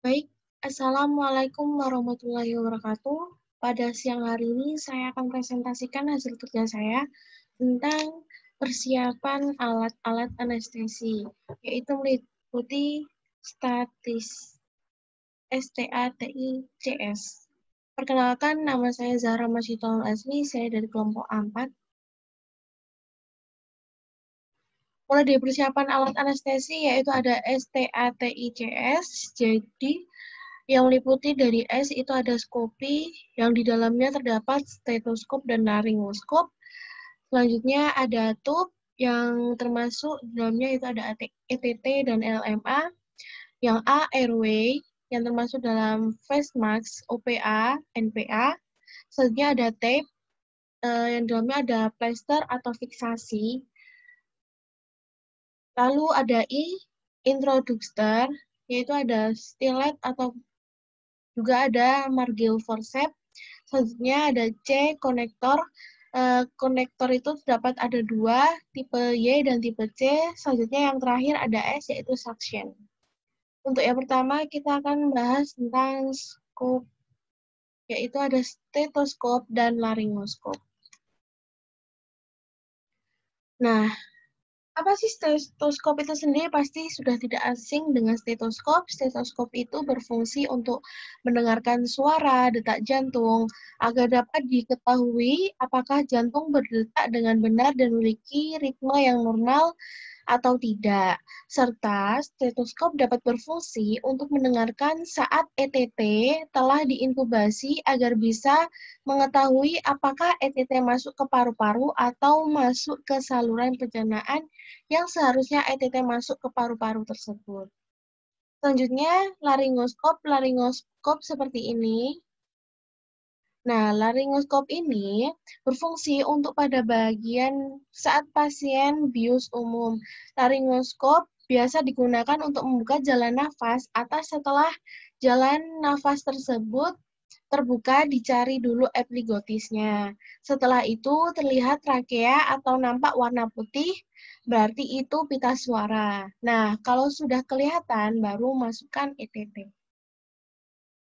Baik, Assalamualaikum warahmatullahi wabarakatuh. Pada siang hari ini saya akan presentasikan hasil kerja saya tentang persiapan alat-alat anestesi, yaitu meliputi statis STATICS. Perkenalkan, nama saya Zahra Masyitul Azmi, saya dari kelompok A4. Mulai dari persiapan alat anestesi, yaitu ada STATICS, jadi yang meliputi dari S itu ada skopi, yang di dalamnya terdapat stetoskop dan laringoskop. Selanjutnya ada tube, yang termasuk di dalamnya itu ada ETT dan LMA. Yang A, airway, yang termasuk dalam face mask, OPA, NPA. Selanjutnya ada tape, yang di dalamnya ada plaster atau fiksasi. Lalu ada I, introducer, yaitu ada stilet atau juga ada margil forceps. Selanjutnya ada C, konektor. Konektor itu terdapat ada dua, tipe Y dan tipe C. Selanjutnya yang terakhir ada S, yaitu suction. Untuk yang pertama, kita akan bahas tentang skop, yaitu ada stetoskop dan laringoskop. Nah, apa sih stetoskop itu sendiri? Pasti sudah tidak asing dengan stetoskop. Stetoskop itu berfungsi untuk mendengarkan suara detak jantung agar dapat diketahui apakah jantung berdetak dengan benar dan memiliki ritme yang normal atau tidak. Serta stetoskop dapat berfungsi untuk mendengarkan saat ETT telah diintubasi agar bisa mengetahui apakah ETT masuk ke paru-paru atau masuk ke saluran pencernaan yang seharusnya ETT masuk ke paru-paru tersebut. Selanjutnya, laringoskop. Laringoskop seperti ini. Nah, laringoskop ini berfungsi untuk pada bagian saat pasien bius umum. Laringoskop biasa digunakan untuk membuka jalan nafas atas setelah jalan nafas tersebut terbuka, dicari dulu epiglottisnya. Setelah itu terlihat trakea atau nampak warna putih, berarti itu pita suara. Nah, kalau sudah kelihatan, baru masukkan ETT.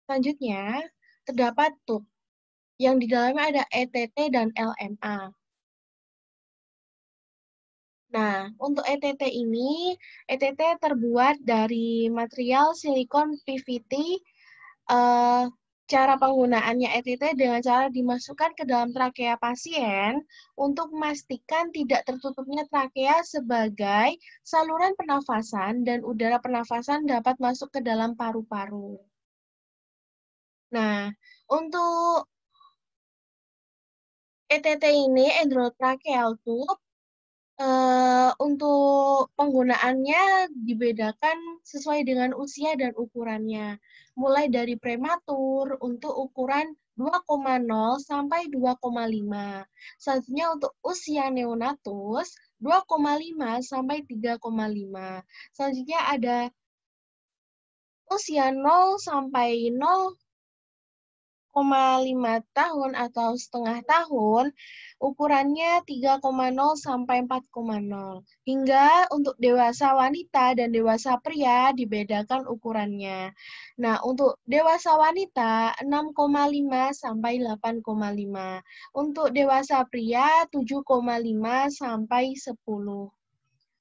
Selanjutnya, terdapat tube yang di dalamnya ada ETT dan LMA. Nah, untuk ETT ini, ETT terbuat dari material silikon PVT. Cara penggunaannya ETT dengan cara dimasukkan ke dalam trakea pasien untuk memastikan tidak tertutupnya trakea sebagai saluran pernafasan dan udara pernafasan dapat masuk ke dalam paru-paru. Nah, untuk ETT ini, endotracheal tube, untuk penggunaannya dibedakan sesuai dengan usia dan ukurannya. Mulai dari prematur untuk ukuran 2,0 sampai 2,5. Selanjutnya untuk usia neonatus 2,5 sampai 3,5. Selanjutnya ada usia 0 sampai 0,5 tahun atau setengah tahun, ukurannya 3,0 sampai 4,0. Hingga untuk dewasa wanita dan dewasa pria dibedakan ukurannya. Nah, untuk dewasa wanita 6,5 sampai 8,5. Untuk dewasa pria 7,5 sampai 10.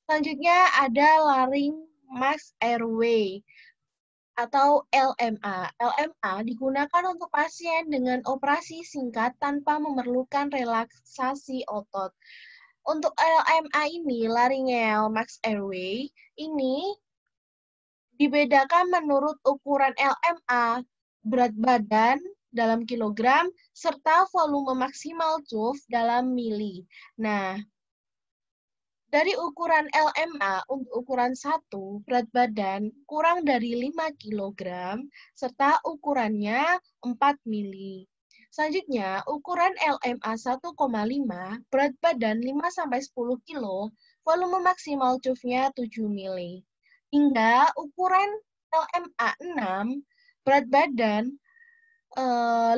Selanjutnya ada laring mask airway atau LMA. LMA digunakan untuk pasien dengan operasi singkat tanpa memerlukan relaksasi otot. Untuk LMA ini, laryngeal max airway, ini dibedakan menurut ukuran LMA, berat badan dalam kilogram, serta volume maksimal cuff dalam mili. Nah, dari ukuran LMA untuk ukuran 1, berat badan kurang dari 5 kg, serta ukurannya 4 mili. Selanjutnya, ukuran LMA 1,5, berat badan 5-10 kg, volume maksimal cuffnya 7 mili. Hingga ukuran LMA 6, berat badan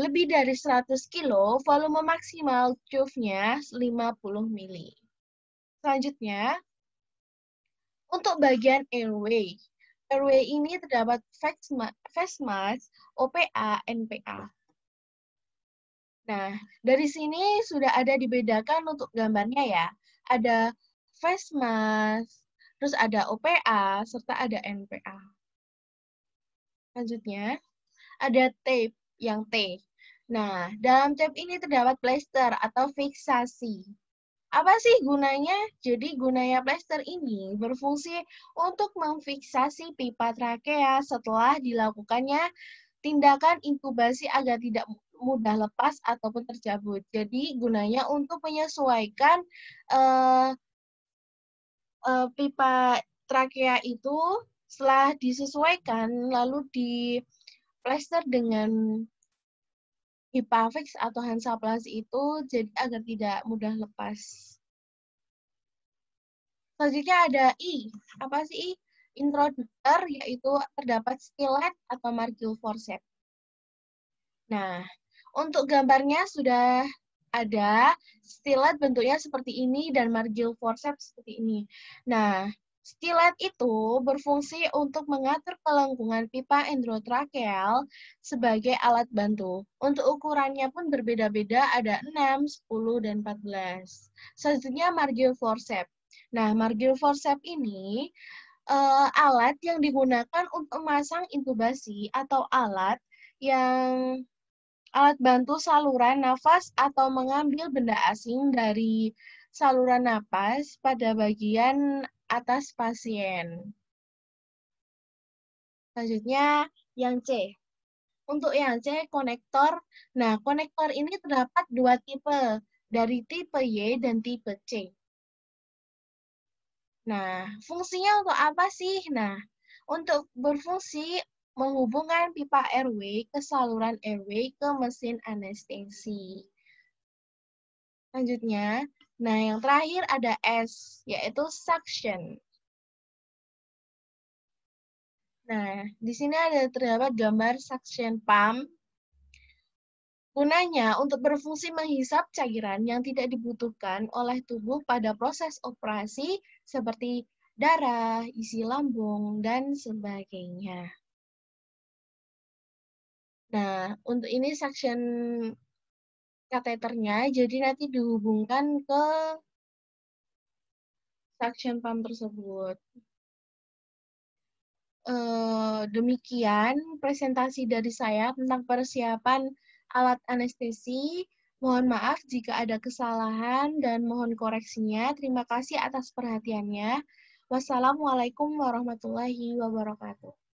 lebih dari 100 kg, volume maksimal cuffnya 50 mili. Selanjutnya, untuk bagian airway. RW ini terdapat Vesmas, OPA, NPA. Nah, dari sini sudah ada dibedakan untuk gambarnya ya. Ada Vesmas, terus ada OPA, serta ada NPA. Selanjutnya, ada tape yang T. Nah, dalam tape ini terdapat plester atau fiksasi. Apa sih gunanya? Jadi gunanya plester ini berfungsi untuk memfiksasi pipa trakea setelah dilakukannya tindakan inkubasi agar tidak mudah lepas ataupun tercabut. Jadi gunanya untuk menyesuaikan eh, pipa trakea itu setelah disesuaikan lalu di plester dengan pipa fix atau Hansaplast itu jadi agar tidak mudah lepas. Selanjutnya ada I. Apa sih I? Introduktor, yaitu terdapat stilet atau margil forceps. Nah, untuk gambarnya sudah ada. Stilet bentuknya seperti ini dan margil forceps seperti ini. Nah, stilet itu berfungsi untuk mengatur kelengkungan pipa endotrakeal sebagai alat bantu. Untuk ukurannya pun berbeda-beda, ada 6, 10, dan 14. Selanjutnya margil forceps. Nah, margil forceps ini alat yang digunakan untuk memasang intubasi atau yang alat bantu saluran nafas atau mengambil benda asing dari saluran napas pada bagian atas pasien. Selanjutnya yang C. Untuk yang C, konektor. Nah, konektor ini terdapat dua tipe, dari tipe Y dan tipe C. Nah, fungsinya untuk apa sih? Nah, untuk berfungsi menghubungkan pipa airway ke saluran airway ke mesin anestesi. Selanjutnya, nah yang terakhir ada S, yaitu suction. Nah, di sini terdapat gambar suction pump. Gunanya untuk berfungsi menghisap cairan yang tidak dibutuhkan oleh tubuh pada proses operasi seperti darah, isi lambung, dan sebagainya. Nah, untuk ini suction kateternya, jadi nanti dihubungkan ke suction pump tersebut. Demikian presentasi dari saya tentang persiapan alat anestesi. Mohon maaf jika ada kesalahan dan mohon koreksinya. Terima kasih atas perhatiannya. Wassalamualaikum warahmatullahi wabarakatuh.